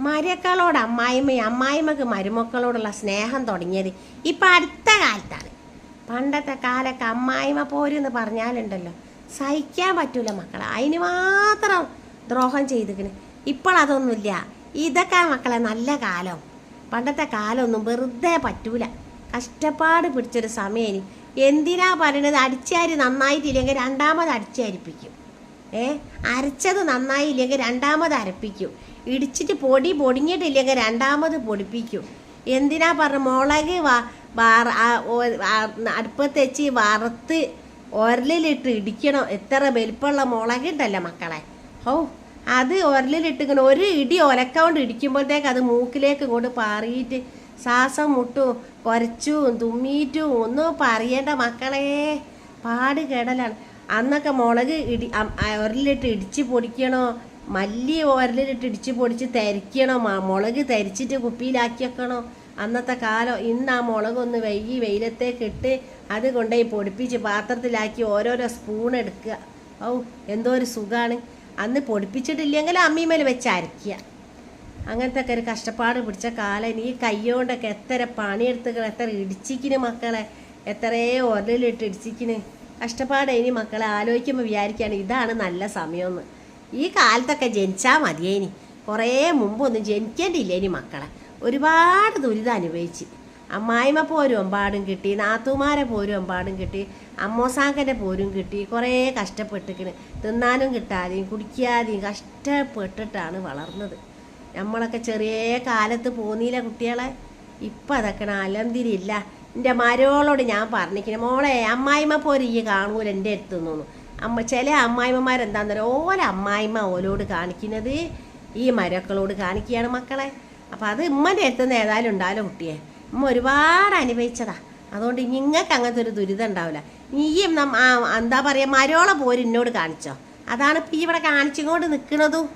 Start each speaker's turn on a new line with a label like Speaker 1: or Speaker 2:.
Speaker 1: മരക്കളോട് അമ്മായിമ്മയും അമ്മായിമ്മക്ക് മരുമക്കളോടുള്ള സ്നേഹം തുടങ്ങിയത് ഇപ്പം അടുത്ത കാലത്താണ്. പണ്ടത്തെ കാലൊക്കെ അമ്മായിമ്മ പോരെന്ന് പറഞ്ഞാലുണ്ടല്ലോ സഹിക്കാൻ പറ്റൂല മക്കളെ, അതിന് മാത്രം ദ്രോഹം ചെയ്തിക്കണ്. ഇപ്പോഴതൊന്നുമില്ല. ഇതൊക്കെ മക്കളെ നല്ല കാലം. പണ്ടത്തെ കാലമൊന്നും വെറുതെ പറ്റൂല. കഷ്ടപ്പാട് പിടിച്ചൊരു സമയം. എന്തിനാ പറയണത്? അടിച്ചാരി നന്നായിട്ടില്ലെങ്കിൽ രണ്ടാമത് അടിച്ചരിപ്പിക്കും. അരച്ചത് നന്നായില്ലെങ്കിൽ രണ്ടാമത് അരപ്പിക്കും. ഇടിച്ചിട്ട് പൊടിഞ്ഞിട്ടില്ലെങ്കിൽ രണ്ടാമത് പൊടിപ്പിക്കും. എന്തിനാ പറഞ്ഞ മുളക് അടുപ്പത്ത് വെച്ച് വറുത്ത് ഉരലിലിട്ട് ഇടിക്കണം. എത്ര വലിപ്പമുള്ള മുളകുണ്ടല്ലോ മക്കളെ, അത് ഉരലിലിട്ടിങ്ങനെ ഒരു ഇടി ഒലക്കൊണ്ട് ഇടിക്കുമ്പോഴത്തേക്ക് അത് മൂക്കിലേക്ക് ഇങ്ങോട്ട് പാറിയിട്ട് ശ്വാസം മുട്ടും കുരച്ചും തുമ്മിയിട്ടും ഒന്നും പറയേണ്ട മക്കളെ, പാട് കേടലാണ്. അന്നൊക്കെ മുളക് ഉരലിലിട്ട് ഇടിച്ച് പൊടിക്കണോ, മല്ലി ഉരലിലിട്ട് ഇടിച്ച് പൊടിച്ച് തരിക്കണോ, മുളക് തരിച്ചിട്ട് കുപ്പിയിലാക്കി വെക്കണോ അന്നത്തെ കാലം. ഇന്ന് ആ മുളകൊന്ന് വെയിലത്തേക്ക് ഇട്ട് അത് കൊണ്ടുപോയി പൊടിപ്പിച്ച് പാത്രത്തിലാക്കി ഓരോരോ സ്പൂൺ എടുക്കുക. എന്തോ ഒരു സുഖമാണ്. അന്ന് പൊടിപ്പിച്ചിട്ടില്ലെങ്കിൽ അമ്മീമേൽ വെച്ച് അരയ്ക്കുക. അങ്ങനത്തെ ഒക്കെ ഒരു കഷ്ടപ്പാട് പിടിച്ച കാലം. ഈ കയ്യോണ്ടൊക്കെ എത്ര പണിയെടുത്തുകൾ, എത്ര ഇടിച്ചിക്കിന് മക്കളെ, എത്രയോ ഉരലിലിട്ട് ഇടിച്ചിക്കിന്. കഷ്ടപ്പാട് ഇനി മക്കളെ ആലോചിക്കുമ്പോൾ വിചാരിക്കുകയാണ് ഇതാണ് നല്ല സമയമെന്ന്. ഈ കാലത്തൊക്കെ ജനിച്ചാൽ മതിയേനി. കുറേ മുമ്പൊന്നും ജനിക്കേണ്ടിയില്ല ഇനി മക്കളെ. ഒരുപാട് ദുരിതം അനുഭവിച്ച്. അമ്മായിമ്മ പോരും എമ്പാടും കിട്ടി, നാത്തൂമാരെ പോരും എമ്പാടും കിട്ടി, അമ്മോസാങ്കൻ്റെ പോരും കിട്ടി. കുറേ കഷ്ടപ്പെട്ടിക്കണ്. തിന്നാനും കിട്ടാതെയും കുടിക്കാതെയും കഷ്ടപ്പെട്ടിട്ടാണ് വളർന്നത്. നമ്മളൊക്കെ ചെറിയ കാലത്ത് പോന്നില്ല കുട്ടികളെ. ഇപ്പം അതൊക്കെ അലംതിരില്ല. എൻ്റെ മരോളോട് ഞാൻ പറഞ്ഞിരിക്കുന്നത്, മോളെ അമ്മായിമ്മ പോരും ഈ കാണൂല എൻ്റെ അടുത്ത് തോന്നുന്നു. ചില അമ്മായിമ്മമാരെന്താണെന്നറിയോ, ഓല അമ്മായിമ്മ ഓലോട് കാണിക്കുന്നത് ഈ മരക്കളോട് കാണിക്കുകയാണ് മക്കളെ. അപ്പം അത് ഉമ്മൻ്റെ അടുത്തുനിന്ന് ഏതായാലും ഉണ്ടാവില്ല കുട്ടിയെ. ഉമ്മ ഒരുപാട് അനുഭവിച്ചതാ. അതുകൊണ്ട് നിങ്ങൾക്ക് അങ്ങനത്തെ ഒരു ദുരിതം ഉണ്ടാവില്ല. നീയും എന്താ പറയുക, മരോളെ പോരും എന്നോട് കാണിച്ചോ. അതാണ് ഇപ്പം ഇവിടെ കാണിച്ചുകൊണ്ട് നിൽക്കുന്നതും.